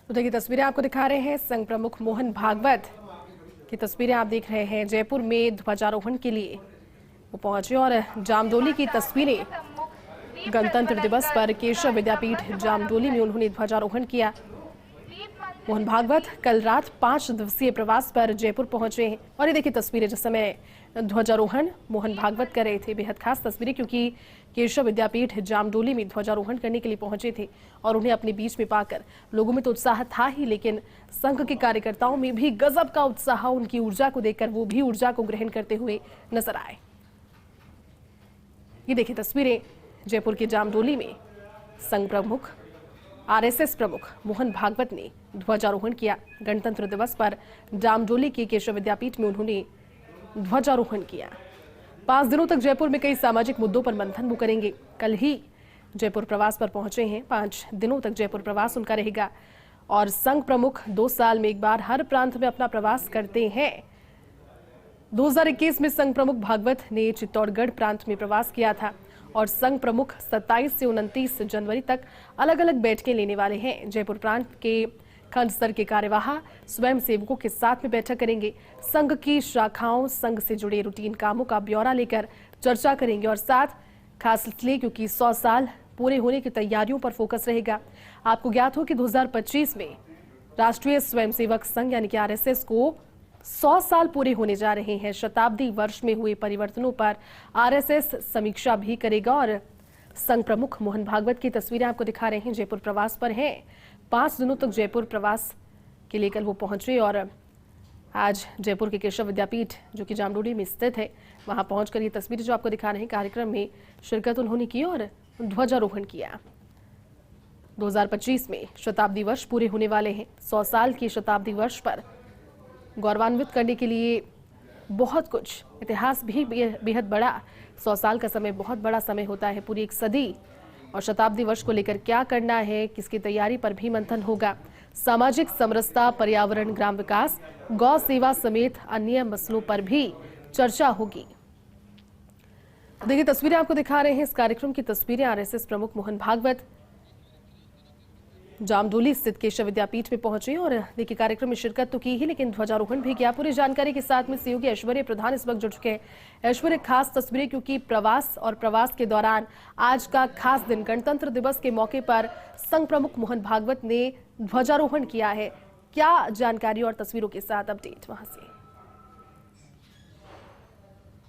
तो देखिए तस्वीरें आपको दिखा रहे हैं संघ प्रमुख मोहन भागवत की तस्वीरें आप देख रहे हैं। जयपुर में ध्वजारोहण के लिए वो पहुंचे और जामडोली की तस्वीरें। गणतंत्र दिवस पर केशव विद्यापीठ जामडोली में उन्होंने ध्वजारोहण किया। मोहन भागवत कल रात 5 दिवसीय प्रवास पर जयपुर पहुंचे हैं और ये देखिए तस्वीरें जिस समय ध्वजारोहण मोहन भागवत कर रहे थे। बेहद खास तस्वीरें, क्योंकि केशव विद्यापीठ जामडोली में ध्वजारोहण करने के लिए पहुंचे थे और उन्हें अपने बीच में पाकर लोगों में तो उत्साह था ही, लेकिन संघ के कार्यकर्ताओं में भी गजब का उत्साह। उनकी ऊर्जा को देखकर वो भी ऊर्जा को ग्रहण करते हुए नजर आए। ये देखिए तस्वीरें जयपुर के जामडोली में संघ प्रमुख आरएसएस प्रमुख मोहन भागवत ने ध्वजारोहण किया। गणतंत्र दिवस पर जामडोली के केशव विद्यापीठ में उन्होंने ध्वजारोहण किया। 5 दिनों तक जयपुर में कई सामाजिक मुद्दों पर मंथन वो करेंगे। कल ही जयपुर प्रवास पर पहुंचे हैं। 5 दिनों तक जयपुर प्रवास उनका रहेगा और संघ प्रमुख 2 साल में एक बार हर प्रांत में अपना प्रवास करते हैं। 2021 में संघ प्रमुख भागवत ने चित्तौड़गढ़ प्रांत में प्रवास किया था और संघ प्रमुख 27 से 29 जनवरी तक अलग अलग बैठकें लेने वाले हैं। जयपुर प्रांत के खंड स्तर के कार्यवाह स्वयं सेवकों के साथ में बैठक करेंगे। संघ की शाखाओं, संघ से जुड़े रूटीन कामों का ब्यौरा लेकर चर्चा करेंगे और साथ खास इसलिए क्योंकि 100 साल पूरे होने की तैयारियों पर फोकस रहेगा। आपको ज्ञात हो कि 2025 में राष्ट्रीय स्वयंसेवक संघ यानी कि आरएसएस को 100 साल पूरे होने जा रहे हैं। शताब्दी वर्ष में हुए परिवर्तनों पर आरएसएस समीक्षा भी करेगा और संघ प्रमुख मोहन भागवत की तस्वीरें आपको दिखा रहे हैं। जयपुर प्रवास पर हैं। 5 दिनों तक जयपुर प्रवास के लिए कल वो पहुंचे और आज जयपुर के केशव विद्यापीठ जो कि जामडोली में स्थित है, वहां पहुंचकर ये तस्वीरें जो आपको दिखा रहे हैं, कार्यक्रम में शिरकत उन्होंने की और ध्वजारोहण किया। 2025 में शताब्दी वर्ष पूरे होने वाले हैं। 100 साल की शताब्दी वर्ष पर गौरवान्वित करने के लिए बहुत कुछ, इतिहास भी बेहद बड़ा। 100 साल का समय बहुत बड़ा समय होता है, पूरी एक सदी। और शताब्दी वर्ष को लेकर क्या करना है, किसकी तैयारी पर भी मंथन होगा। सामाजिक समरसता, पर्यावरण, ग्राम विकास, गौ सेवा समेत अन्य मसलों पर भी चर्चा होगी। देखिए तस्वीरें आपको दिखा रहे हैं इस कार्यक्रम की तस्वीरें। आरएसएस प्रमुख मोहन भागवत जामडोली स्थित केशव विद्यापीठ में पहुंचे और देखिए कार्यक्रम में शिरकत तो की ही, लेकिन ध्वजारोहण भी किया। पूरी जानकारी के साथ में सहयोगी ऐश्वर्य प्रधान इस वक्त जुड़ चुके हैं। ऐश्वर्य, खास तस्वीरें, क्योंकि प्रवास के दौरान आज का खास दिन गणतंत्र दिवस के मौके पर संघ प्रमुख मोहन भागवत ने ध्वजारोहण किया है। क्या जानकारी और तस्वीरों के साथ अपडेट वहां से?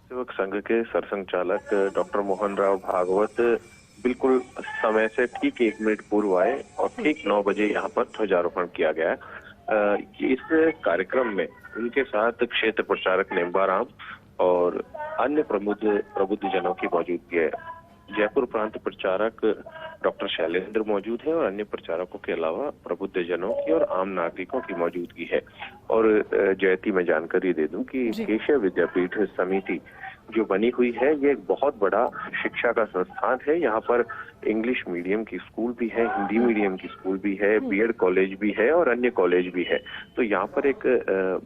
सेवक संघ के सरसंघचालक डॉक्टर मोहन राव भागवत बिल्कुल समय से ठीक 1 मिनट पूर्व आए और ठीक 9 बजे यहाँ पर ध्वजारोहण किया गया। इस कार्यक्रम में उनके साथ क्षेत्र प्रचारक नेम्बाराम और अन्य प्रबुद्ध जनों की मौजूदगी है। जयपुर प्रांत प्रचारक डॉक्टर शैलेंद्र मौजूद है और अन्य प्रचारकों के अलावा प्रबुद्ध जनों की और आम नागरिकों की मौजूदगी है। और जयती मैं जानकारी दे दूं कि केशव विद्यापीठ समिति जो बनी हुई है, ये एक बहुत बड़ा शिक्षा का संस्थान है। यहाँ पर इंग्लिश मीडियम की स्कूल भी है, हिंदी मीडियम की स्कूल भी है, बीएड कॉलेज भी है और अन्य कॉलेज भी है। तो यहाँ पर एक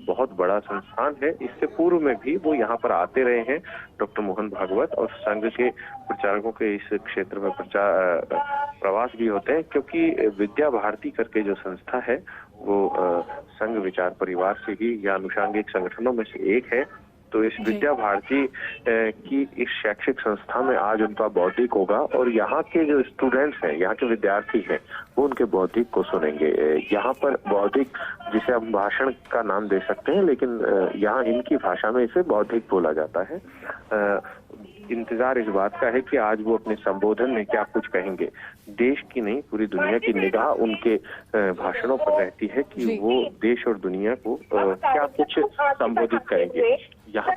बहुत बड़ा संस्थान है। इससे पूर्व में भी वो यहाँ पर आते रहे हैं डॉक्टर मोहन भागवत, और संघ के प्रचारकों के इस क्षेत्र में प्रवास भी होते हैं, क्योंकि विद्या भारती करके जो संस्था है वो संघ विचार परिवार से ही या अनुषांगिक संगठनों में से एक है। तो इस विद्या भारती की इस शैक्षिक संस्था में आज उनका बौद्धिक होगा और यहाँ के जो स्टूडेंट्स हैं, यहाँ के विद्यार्थी हैं, वो उनके बौद्धिक को सुनेंगे। यहाँ पर बौद्धिक, जिसे हम भाषण का नाम दे सकते हैं, लेकिन यहाँ इनकी भाषा में इसे बौद्धिक बोला जाता है। इंतजार इस बात का है कि आज वो अपने संबोधन में क्या कुछ कहेंगे। देश की नहीं, पूरी दुनिया की निगाह उनके भाषणों पर रहती है कि वो देश और दुनिया को क्या कुछ संबोधित करेंगे। यहाँ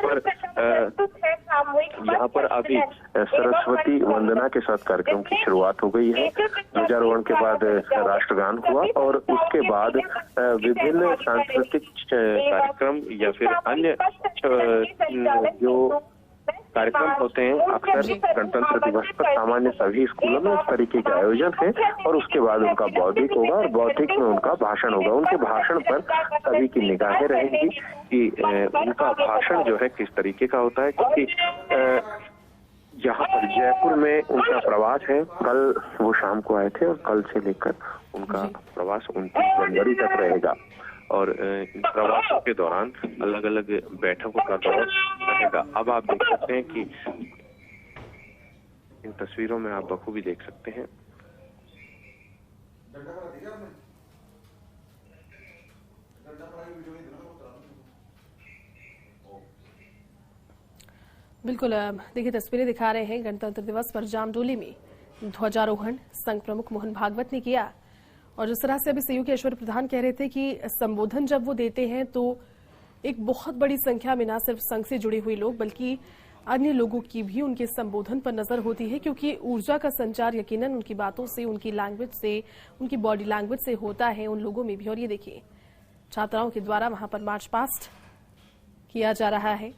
पर अभी सरस्वती वंदना के साथ कार्यक्रम की शुरुआत हो गई है। ध्वजारोहण के बाद राष्ट्रगान हुआ और उसके बाद विभिन्न सांस्कृतिक कार्यक्रम या फिर अन्य जो कार्यक्रम होते हैं अक्सर गणतंत्र दिवस पर सामान्य सभी स्कूलों में इस तरीके के आयोजन है। और उसके बाद उनका बौद्धिक होगा और बौद्धिक में उनका भाषण होगा। उनके भाषण पर सभी की निगाहें रहेंगी कि उनका भाषण जो है किस तरीके का होता है, क्योंकि यहाँ पर जयपुर में उनका प्रवास है। कल वो शाम को आए थे और कल से लेकर उनका प्रवास 29 जनवरी तक रहेगा और इन प्रवासों के दौरान अलग अलग बैठकों का दौर रहेगा। अब आप देख सकते हैं कि इन तस्वीरों में आप बखूबी देख सकते हैं बिल्कुल। देखिए तस्वीरें दिखा रहे हैं गणतंत्र दिवस पर जामडोली में ध्वजारोहण संघ प्रमुख मोहन भागवत ने किया और जिस तरह से अभी सीयू के ईश्वर प्रधान कह रहे थे कि संबोधन जब वो देते हैं तो एक बहुत बड़ी संख्या में न सिर्फ संघ से जुड़े हुए लोग बल्कि अन्य लोगों की भी उनके संबोधन पर नजर होती है, क्योंकि ऊर्जा का संचार यकीनन उनकी बातों से, उनकी लैंग्वेज से, उनकी बॉडी लैंग्वेज से होता है उन लोगों में भी। और ये देखिए छात्राओं के द्वारा वहां पर मार्च पास्ट किया जा रहा है।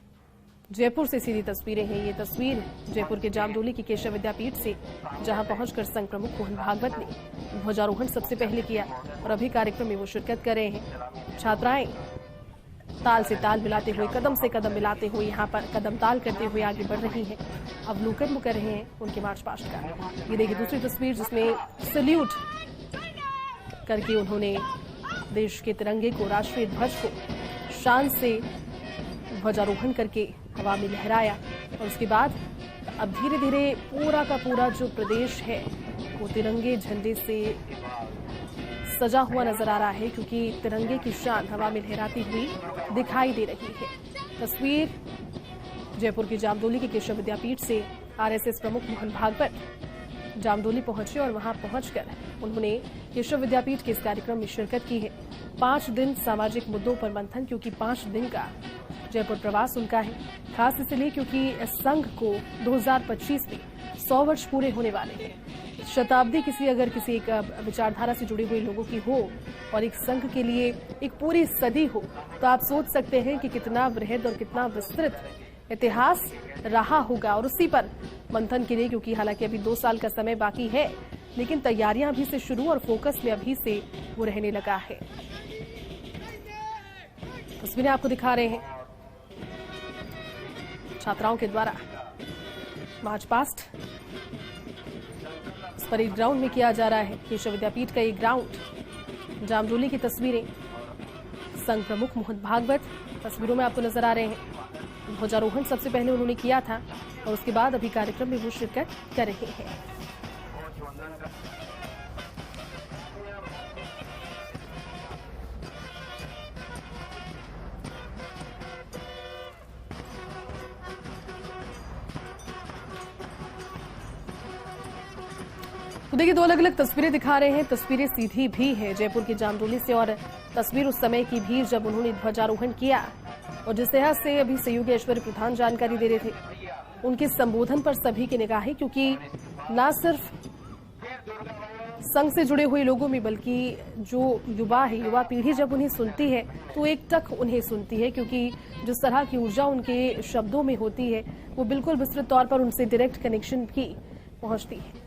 जयपुर से सीधी तस्वीरें हैं। ये तस्वीर जयपुर के जामडोली की केशव विद्यापीठ से, जहां पहुंचकर संघ प्रमुख मोहन भागवत ने ध्वजारोहण सबसे पहले किया और अभी कार्यक्रम में वो शिरकत कर रहे हैं। छात्राएं ताल से ताल मिलाते हुए, कदम से कदम मिलाते हुए यहाँ पर कदम ताल करते हुए आगे बढ़ रही हैं। अवलोकन वो कर रहे हैं उनके मार्च पास्ट का। ये देखिए दूसरी तस्वीर जिसमें सल्यूट करके उन्होंने देश के तिरंगे को, राष्ट्रीय ध्वज को शान से ध्वजारोहण करके हवा में लहराया और उसके बाद अब धीरे धीरे पूरा का पूरा जो प्रदेश है वो तिरंगे झंडे से सजा हुआ नजर आ रहा है, क्योंकि तिरंगे की शान हवा में लहराती हुई दिखाई दे रही है। तस्वीर जयपुर की जामडोली के केशव विद्यापीठ से आरएसएस प्रमुख मोहन भागवत जामडोली पहुंचे और वहां पहुंचकर उन्होंने केशव विद्यापीठ के इस कार्यक्रम में शिरकत की है। 5 दिन सामाजिक मुद्दों पर मंथन, क्योंकि 5 दिन का जयपुर प्रवास उनका है, खास इसलिए क्योंकि संघ को 2025 में 100 वर्ष पूरे होने वाले हैं। शताब्दी किसी एक विचारधारा से जुड़े हुए लोगों की हो और एक संघ के लिए एक पूरी सदी हो, तो आप सोच सकते हैं कि कितना बृहद और कितना विस्तृत इतिहास रहा होगा। और उसी पर मंथन के लिए, क्योंकि हालांकि अभी 2 साल का समय बाकी है, लेकिन तैयारियां अभी से शुरू और फोकस में अभी से वो रहने लगा है। तस्वीरें आपको दिखा रहे हैं छात्राओं के द्वारा मार्च पास्ट इस परेड ग्राउंड में किया जा रहा है। केशव विद्यापीठ का ये ग्राउंड, जामडोली की तस्वीरें, संघ प्रमुख मोहन भागवत तस्वीरों में आपको नजर आ रहे हैं। ध्वजारोहण सबसे पहले उन्होंने किया था और उसके बाद अभी कार्यक्रम में वो शिरकत कर रहे हैं। तो देखिए 2 अलग अलग तस्वीरें दिखा रहे हैं। तस्वीरें सीधी भी है जयपुर की जामडोली से और तस्वीर उस समय की भी जब उन्होंने ध्वजारोहण किया और जिस तरह से अभी सीयू के ईश्वर प्रधान जानकारी दे रहे थे, उनके संबोधन पर सभी की निगाहें, क्योंकि न सिर्फ संघ से जुड़े हुए लोगों में बल्कि जो युवा है, युवा पीढ़ी जब उन्हें सुनती है तो एक टक उन्हें सुनती है, क्योंकि जिस तरह की ऊर्जा उनके शब्दों में होती है वो बिल्कुल विस्तृत तौर पर उनसे डायरेक्ट कनेक्शन भी पहुंचती है।